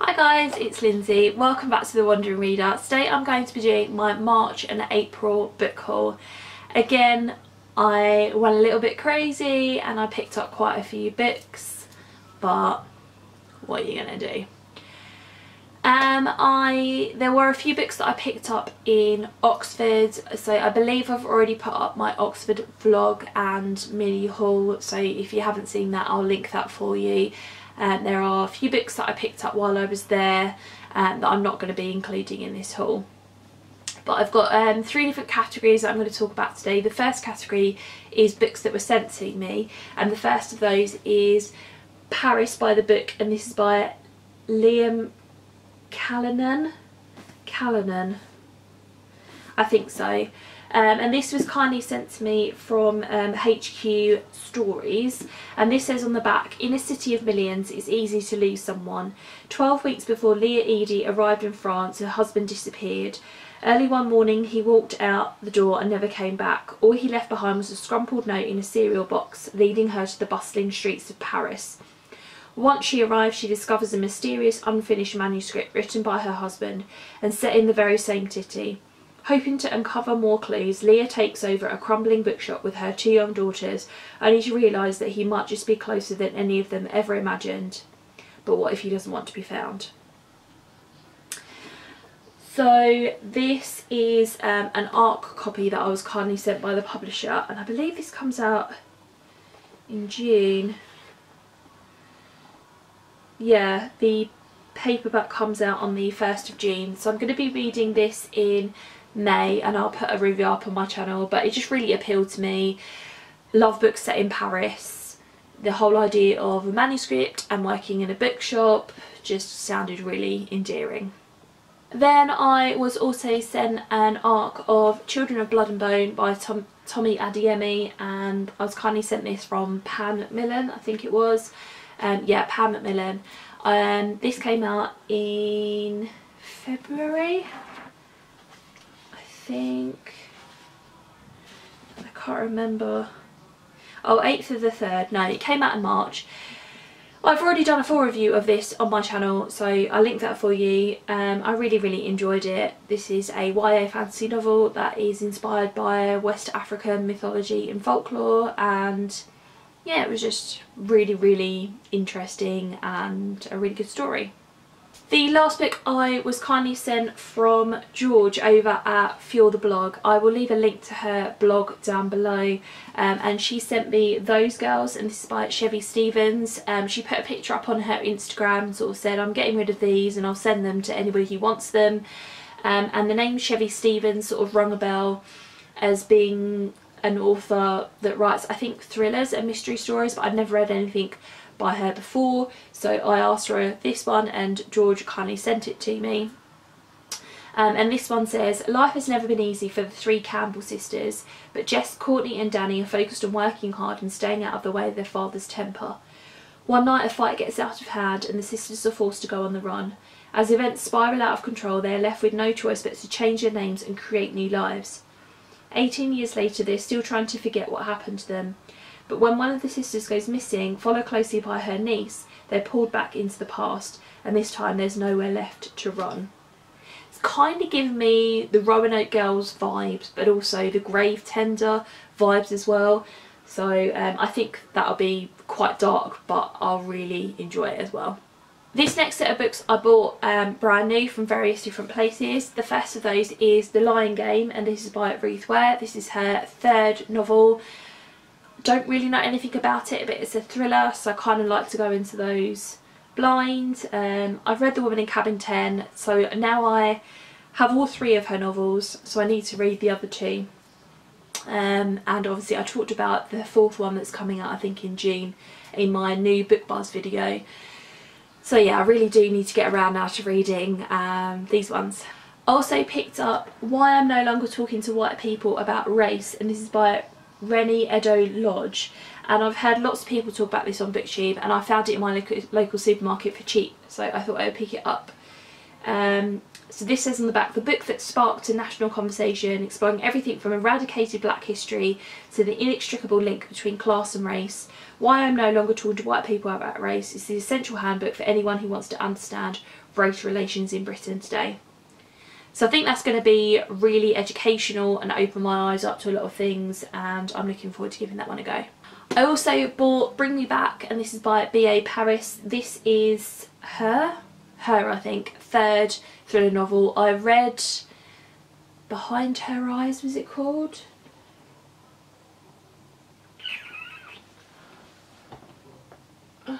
Hi guys, it's Lindsay. Welcome back to The Wandering Reader. Today I'm going to be doing my March and April book haul. Again, I went a little bit crazy and I picked up quite a few books, but what are you gonna do? There were a few books that I picked up in Oxford, so I believe I've already put up my Oxford vlog and mini haul, so if you haven't seen that I'll link that for you. There are a few books that I picked up while I was there that I'm not going to be including in this haul. But I've got three different categories that I'm going to talk about today. The first category is books that were sent to me, and the first of those is Paris by the Book, and this is by Liam Callanan, I think so. And this was kindly sent to me from HQ Stories, and this says on the back, "In a city of millions, it's easy to lose someone. 12 weeks before Leah Edie arrived in France, her husband disappeared. Early one morning he walked out the door and never came back. All he left behind was a scrumpled note in a cereal box, leading her to the bustling streets of Paris. Once she arrives, she discovers a mysterious unfinished manuscript written by her husband and set in the very same city. Hoping to uncover more clues, Leah takes over a crumbling bookshop with her two young daughters, only to realise that he might just be closer than any of them ever imagined. But what if he doesn't want to be found?" So this is an ARC copy that I was kindly sent by the publisher, and I believe this comes out in June. Yeah, the paperback comes out on the 1st of June, so I'm going to be reading this in May and I'll put a review up on my channel, but it just really appealed to me. Love books set in Paris. The whole idea of a manuscript and working in a bookshop just sounded really endearing. Then I was also sent an ARC of Children of Blood and Bone by Tommy Adeyemi, and I was kindly sent this from Pan Macmillan, I think it was. Yeah, Pan Macmillan. This came out in February, I can't remember. Oh, 8th of the 3rd. No, it came out in March. I've already done a full review of this on my channel, so I'll link that for you. I really enjoyed it. This is a YA fantasy novel that is inspired by West African mythology and folklore, and yeah, it was just really interesting and a really good story. The last book I was kindly sent from George over at Fuel the Blog. I will leave a link to her blog down below, and she sent me Those Girls, and this is by Chevy Stevens. She put a picture up on her Instagram, sort of said, "I'm getting rid of these and I'll send them to anybody who wants them." And the name Chevy Stevens sort of rung a bell as being an author that writes, I think, thrillers and mystery stories, but I'd never read anything by her before, so I asked her this one and George kindly sent it to me. And this one says, "Life has never been easy for the three Campbell sisters, but Jess, Courtney and Danny are focused on working hard and staying out of the way of their father's temper. One night a fight gets out of hand and the sisters are forced to go on the run. As events spiral out of control, they are left with no choice but to change their names and create new lives. 18 years later, they're still trying to forget what happened to them. But when one of the sisters goes missing, followed closely by her niece, they're pulled back into the past, and this time there's nowhere left to run." It's kind of given me the Roanoke Girls vibes, but also the Grave Tender vibes as well. So I think that'll be quite dark, but I'll really enjoy it as well. This next set of books I bought brand new from various different places. The first of those is The Lion Game, and this is by Ruth Ware. This is her third novel. Don't really know anything about it, but it's a thriller, so I kind of like to go into those blind. I've read The Woman in Cabin 10, so now I have all three of her novels, so I need to read the other two. And obviously I talked about the fourth one that's coming out, I think, in June in my new Book Buzz video. So yeah, I really do need to get around now to reading these ones. I also picked up Why I'm No Longer Talking to White People About Race, and this is by Rennie Edo Lodge, and I've heard lots of people talk about this on BookTube, and I found it in my local supermarket for cheap, so I thought I would pick it up So this says on the back, the book that sparked a national conversation, exploring everything from eradicated black history to the inextricable link between class and race. Why I'm no longer talking to white people about race is the essential handbook for anyone who wants to understand race relations in Britain today. So I think that's going to be really educational and open my eyes up to a lot of things, and I'm looking forward to giving that one a go. I also bought Bring Me Back, and this is by B.A. Paris. This is her I think, third thriller novel. I read Behind Her Eyes, was it called? No.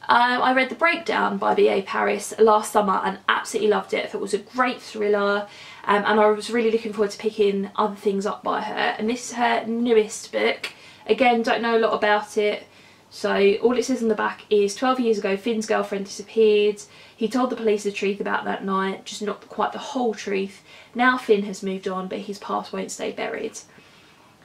I read The Breakdown by B.A. Paris last summer and absolutely loved it. I thought it was a great thriller, and I was really looking forward to picking other things up by her. And this is her newest book. Again, don't know a lot about it. So all it says on the back is 12 years ago Finn's girlfriend disappeared. He told the police the truth about that night, just not quite the whole truth. Now Finn has moved on, but his past won't stay buried.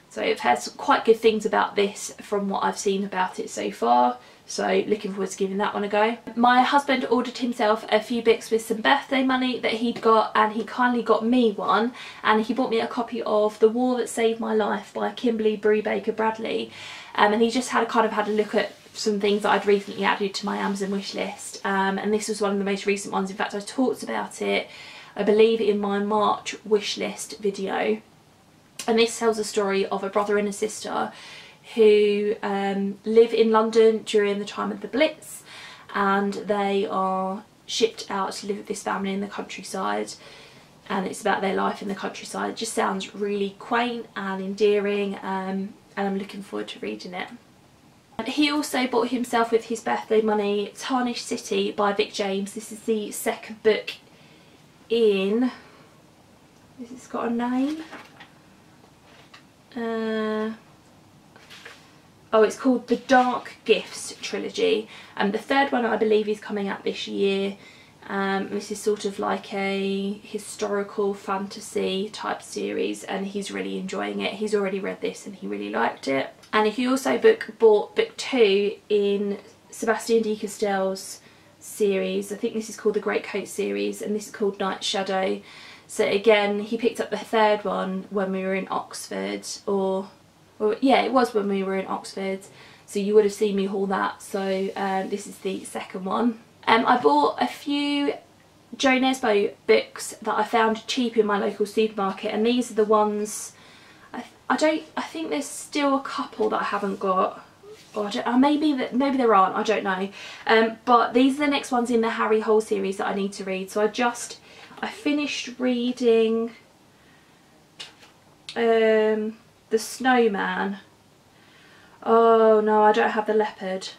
So I've heard some quite good things about this from what I've seen about it so far. So looking forward to giving that one a go. My husband ordered himself a few books with some birthday money that he'd got, and he kindly got me one, and he bought me a copy of The War That Saved My Life by Kimberly Brubaker Bradley. And he just had a look at some things that I'd recently added to my Amazon wish list, and this was one of the most recent ones. In fact, I talked about it, I believe, in my March wish list video. And this tells a story of a brother and a sister who live in London during the time of the Blitz, and they are shipped out to live with this family in the countryside, and it's about their life in the countryside. It just sounds really quaint and endearing, and I'm looking forward to reading it. And he also bought himself with his birthday money Tarnished City by Vic James. This is the second book in, has this got a name? Oh, it's called the Dark Gifts trilogy, and the third one I believe is coming out this year. This is sort of like a historical fantasy type series, and he's really enjoying it. He's already read this and he really liked it. And he also bought book 2 in Sebastian de Castell's series. I think this is called the Great Coat series, and this is called Night Shadow. So again, he picked up the third one when we were in Oxford, or yeah, it was when we were in Oxford, so you would have seen me haul that. So this is the second one. I bought a few Jonas books that I found cheap in my local supermarket, and these are the ones, I think there's still a couple that I haven't got, or maybe there aren't, I don't know. But these are the next ones in the Harry Hole series that I need to read. So I finished reading The Snowman. Oh no, I don't have the Leopard.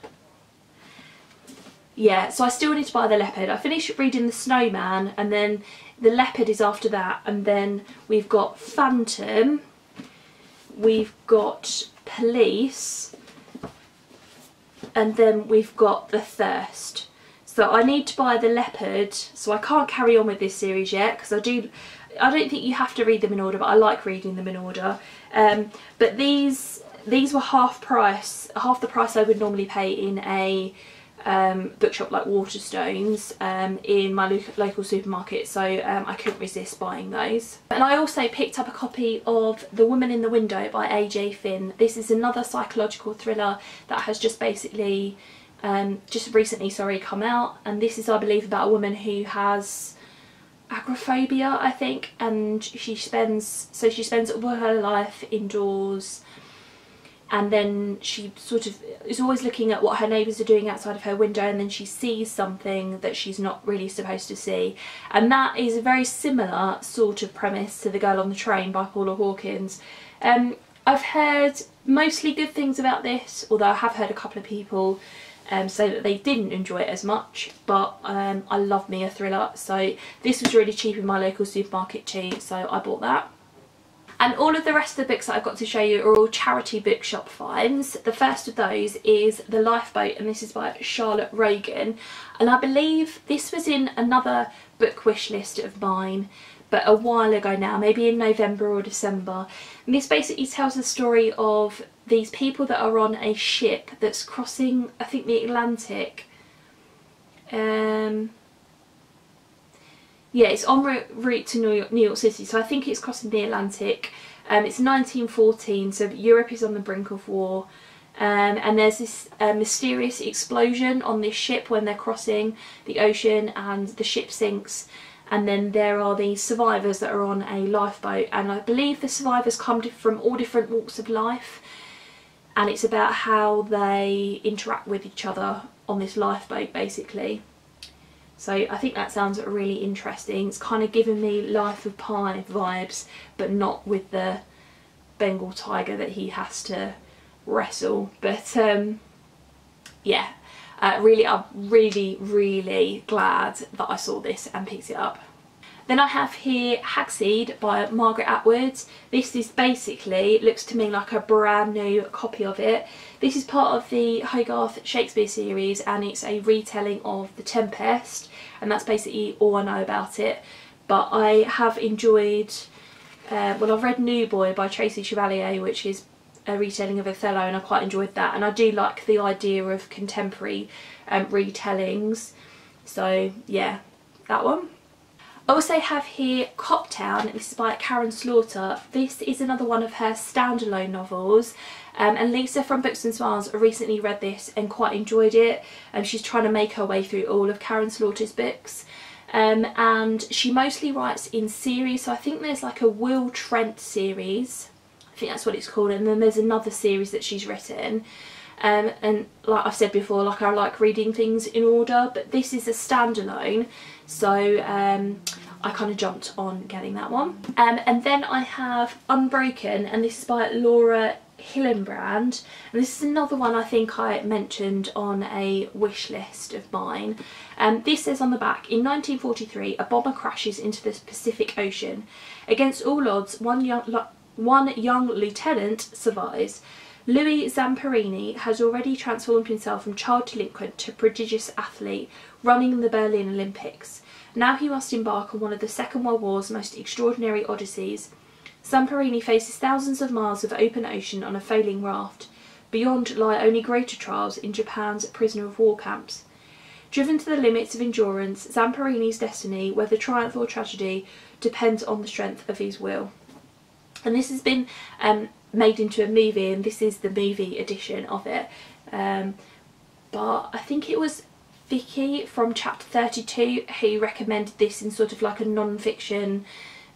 Yeah, so I still need to buy the Leopard. I finished reading The Snowman, and then the Leopard is after that, and then we've got Phantom, we've got Police, and then we've got The Thirst. So I need to buy the Leopard, so I can't carry on with this series yet, because I don't think you have to read them in order, but I like reading them in order. But these were half the price I would normally pay in a bookshop like Waterstones in my local supermarket, so I couldn't resist buying those. And I also picked up a copy of The Woman in the Window by A.J. Finn. This is another psychological thriller that has just recently come out, and this is, I believe, about a woman who has agoraphobia, I think, and she spends all her life indoors, and then she sort of is always looking at what her neighbours are doing outside of her window, and then she sees something that she's not really supposed to see. And that is a very similar sort of premise to The Girl on the Train by Paula Hawkins. I've heard mostly good things about this, although I have heard a couple of people say that they didn't enjoy it as much, but I love me a thriller, so this was really cheap in my local supermarket too, so I bought that. And all of the rest of the books that I've got to show you are all charity bookshop finds. The first of those is The Lifeboat, and this is by Charlotte Rogan, and I believe this was in another book wish list of mine, but a while ago now, maybe in November or December. And this basically tells the story of these people that are on a ship that's crossing, I think, the Atlantic, Yeah, it's en route to New York City, so I think it's crossing the Atlantic. It's 1914, so Europe is on the brink of war. And there's this mysterious explosion on this ship when they're crossing the ocean, and the ship sinks. And then there are these survivors that are on a lifeboat, and I believe the survivors come from all different walks of life. And it's about how they interact with each other on this lifeboat, basically. So I think that sounds really interesting. It's kind of giving me Life of Pi vibes, but not with the Bengal tiger that he has to wrestle. But yeah, I'm really glad that I saw this and picked it up. Then I have here Hagseed by Margaret Atwood. This is basically, it looks to me like a brand new copy of it. This is part of the Hogarth Shakespeare series, and it's a retelling of The Tempest, and that's basically all I know about it. But I have enjoyed, well, I've read New Boy by Tracy Chevalier, which is a retelling of Othello, and I quite enjoyed that, and I do like the idea of contemporary retellings. So yeah, that one. I also have here Coptown. This is by Karen Slaughter. This is another one of her standalone novels, and Lisa from Books and Smiles recently read this and quite enjoyed it. She's trying to make her way through all of Karen Slaughter's books, and she mostly writes in series. So I think there's like a Will Trent series, I think that's what it's called, and then there's another series that she's written. And like I've said before, like I like reading things in order, but this is a standalone, so I kind of jumped on getting that one. And then I have Unbroken, and this is by Laura Hillenbrand, and this is another one I think I mentioned on a wish list of mine. This says on the back, in 1943 a bomber crashes into the Pacific Ocean. Against all odds, one young lieutenant survives. Louis Zamperini has already transformed himself from child delinquent to prodigious athlete, running the Berlin Olympics. Now he must embark on one of the Second World War's most extraordinary odysseys. Zamperini faces thousands of miles of open ocean on a failing raft. Beyond lie only greater trials in Japan's prisoner of war camps. Driven to the limits of endurance, Zamperini's destiny, whether triumph or tragedy, depends on the strength of his will. And this has been made into a movie, and this is the movie edition of it. But I think it was Vicky from Chapter 32 who recommended this in sort of like a non-fiction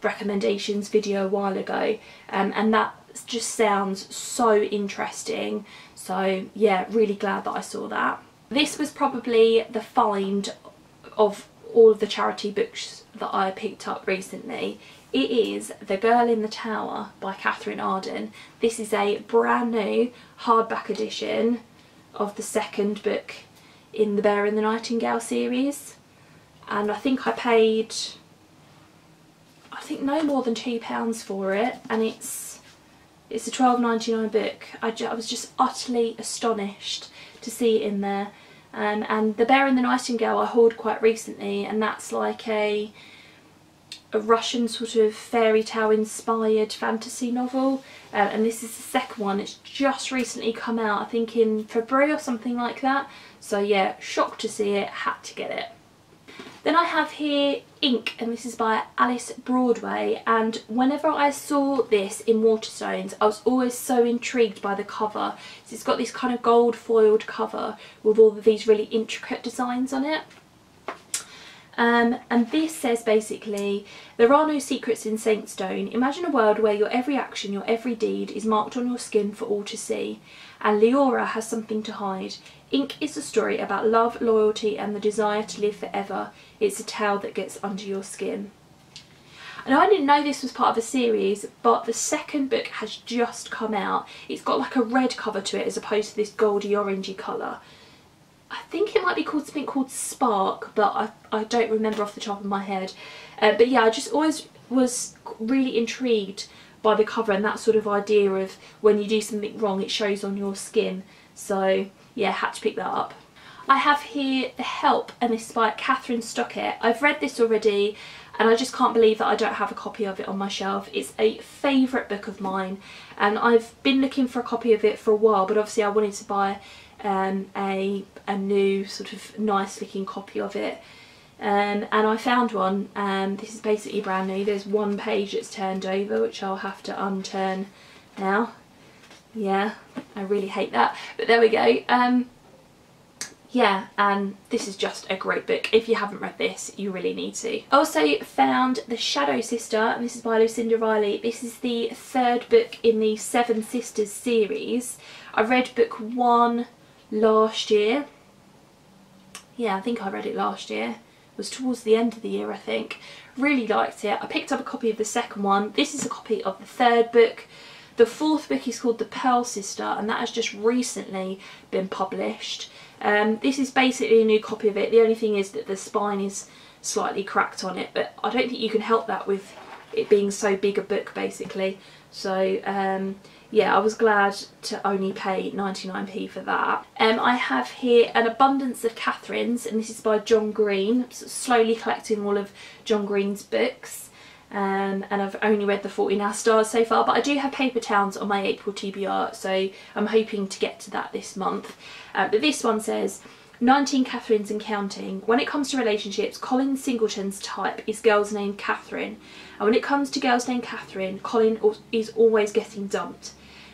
recommendations video a while ago, and that just sounds so interesting. So yeah, really glad that I saw that. This was probably the find of all of the charity books that I picked up recently. It is The Girl in the Tower by Catherine Arden. This is a brand new hardback edition of the second book in the Bear and the Nightingale series, and I think I paid, I think no more than £2 for it, and it's a £12.99 book. I was just utterly astonished to see it in there. And The Bear and the Nightingale I hauled quite recently, and that's like a Russian sort of fairy tale inspired fantasy novel, and this is the second one. It's just recently come out, I think in February or something like that. So yeah, shocked to see it, had to get it. Then I have here Ink, and this is by Alice Broadway, and whenever I saw this in Waterstones I was always so intrigued by the cover. So it's got this kind of gold foiled cover with all of these really intricate designs on it. And this says basically, there are no secrets in Saintstone. Imagine a world where your every action, your every deed is marked on your skin for all to see. And Leora has something to hide. Ink is a story about love, loyalty and the desire to live forever. It's a tale that gets under your skin. And I didn't know this was part of a series, but the second book has just come out. It's got like a red cover to it as opposed to this goldy orangey colour. I think it might be called something called Spark, but I don't remember off the top of my head. But yeah, I just always was really intrigued by the cover and that sort of idea of when you do something wrong it shows on your skin. So yeah, had to pick that up. I have here The Help, and this is by Catherine Stockett. I've read this already and I just can't believe that I don't have a copy of it on my shelf. It's a favourite book of mine and I've been looking for a copy of it for a while, but obviously I wanted to buy a new sort of nice looking copy of it. And I found one. This is basically brand new. There's one page that's turned over, which I'll have to unturn now. Yeah, I really hate that, but there we go. Yeah, and this is just a great book. If you haven't read this, you really need to. I also found The Shadow Sister, and this is by Lucinda Riley. This is the third book in the Seven Sisters series. I read book 1 last year. Yeah, I think I read it last year. It was towards the end of the year, I think. Really liked it. I picked up a copy of the second one. This is a copy of the third book. The fourth book is called The Pearl Sister, and that has just recently been published. This is basically a new copy of it. The only thing is that the spine is slightly cracked on it, but I don't think you can help that with it being so big a book, basically. So yeah, I was glad to only pay 99p for that. I have here An Abundance of Katherines, and this is by John Green. I'm slowly collecting all of John Green's books. And I've only read the 40 Now Stars so far, but I do have Paper Towns on my April TBR, so I'm hoping to get to that this month. But this one says, 19 Katherines and counting. When it comes to relationships, Colin Singleton's type is girls named Catherine, and when it comes to girls named Catherine, Colin is always getting dumped.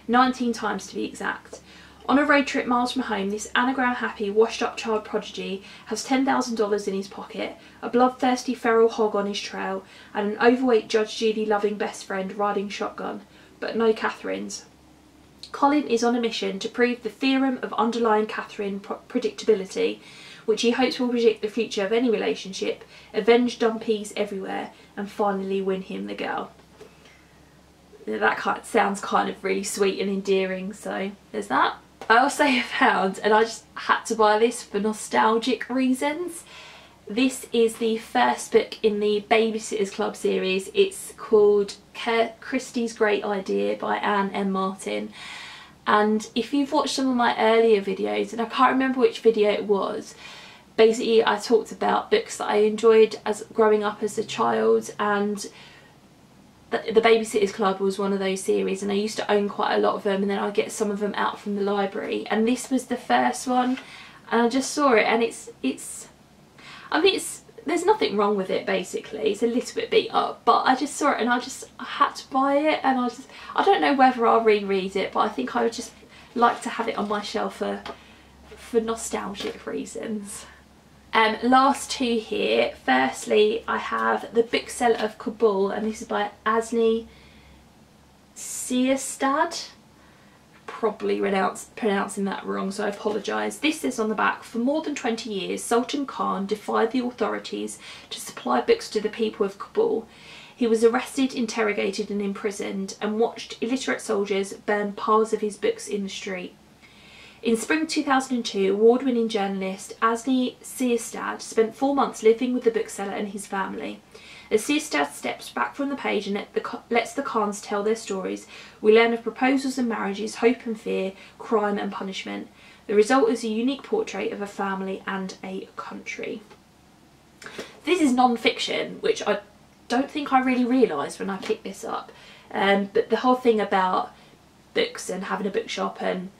19 times to be exact. On a road trip miles from home, this anagram-happy, washed-up child prodigy has $10,000 in his pocket, a bloodthirsty feral hog on his trail, and an overweight Judge Judy-loving best friend riding shotgun. But no Katherines. Colin is on a mission to prove the theorem of underlying Catherine predictability, which he hopes will predict the future of any relationship, avenge dumpies everywhere, and finally win him the girl. That sounds kind of really sweet and endearing, so there's that. I also found, and I just had to buy this for nostalgic reasons, this is the first book in the Babysitters Club series. It's called Christie's Great Idea by Anne M. Martin. And if you've watched some of my earlier videos, and I can't remember which video it was, basically I talked about books that I enjoyed as growing up as a child, and the Babysitters Club was one of those series, and I used to own quite a lot of them, and then I'd get some of them out from the library, and this was the first one, and I just saw it, and I mean, there's nothing wrong with it, basically. It's a little bit beat up, but I just saw it and I had to buy it, and I don't know whether I'll reread it, but I think I would just like to have it on my shelf for nostalgic reasons. Last two here. Firstly, I have The Bookseller of Kabul, and this is by Asni Searstad. Probably pronouncing that wrong, so I apologise. This says on the back, for more than 20 years, Sultan Khan defied the authorities to supply books to the people of Kabul. He was arrested, interrogated and imprisoned, and watched illiterate soldiers burn piles of his books in the street. In spring 2002, award-winning journalist Asni Searstad spent 4 months living with the bookseller and his family. As Searstad steps back from the page and lets the Khans tell their stories, we learn of proposals and marriages, hope and fear, crime and punishment. The result is a unique portrait of a family and a country. This is non-fiction, which I don't think I really realised when I picked this up. But the whole thing about books and having a bookshop and,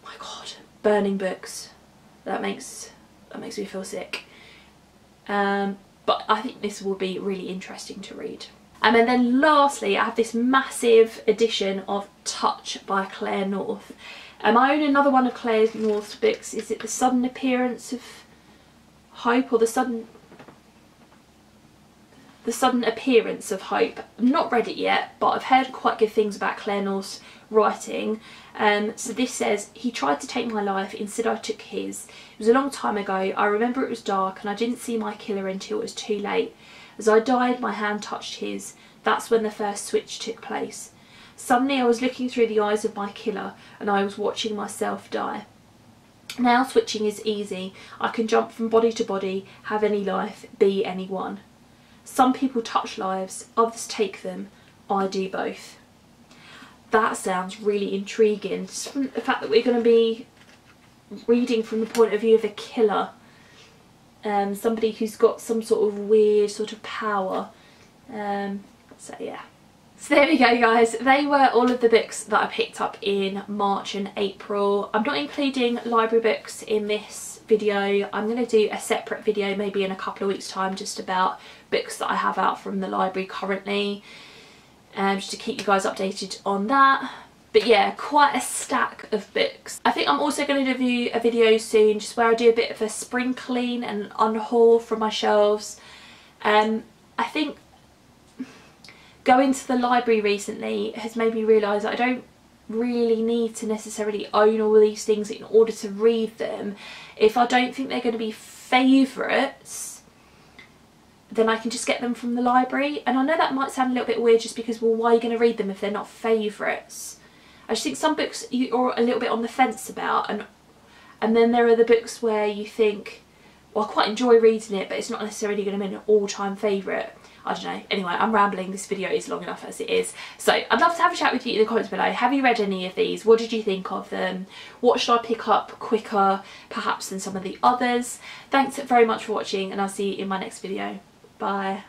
my God, burning books, that makes me feel sick. But I think this will be really interesting to read. And then lastly, I have this massive edition of Touch by Claire North. I own another one of Claire North's books. Is it The Sudden Appearance of Hope, or The Sudden Appearance of Hope? I've not read it yet, but I've heard quite good things about Claire North's writing. So this says, he tried to take my life, instead I took his. It was a long time ago, I remember it was dark and I didn't see my killer until it was too late. As I died, my hand touched his. That's when the first switch took place. Suddenly I was looking through the eyes of my killer and I was watching myself die. Now switching is easy. I can jump from body to body, have any life, be anyone. Some people touch lives, others take them. I do both. That sounds really intriguing. Just from the fact that we're going to be reading from the point of view of a killer. Somebody who's got some sort of weird sort of power. So yeah, So there we go guys, they were all of the books that I picked up in March and April. I'm not including library books in this video. I'm going to do a separate video maybe in a couple of weeks time just about books that I have out from the library currently, just to keep you guys updated on that. But yeah, quite a stack of books. I think I'm also going to do a video soon just where I do a bit of a spring clean and unhaul from my shelves. I think going to the library recently has made me realise that I don't really need to necessarily own all these things in order to read them. If I don't think they're going to be favourites, then I can just get them from the library. And I know that might sound a little bit weird just because, well, why are you going to read them if they're not favourites? I just think some books you're a little bit on the fence about, and then there are the books where you think, well, I quite enjoy reading it, but it's not necessarily going to be an all-time favourite. I don't know. Anyway, I'm rambling. This video is long enough as it is. So I'd love to have a chat with you in the comments below. Have you read any of these? What did you think of them? What should I pick up quicker perhaps than some of the others? Thanks very much for watching, and I'll see you in my next video. Bye.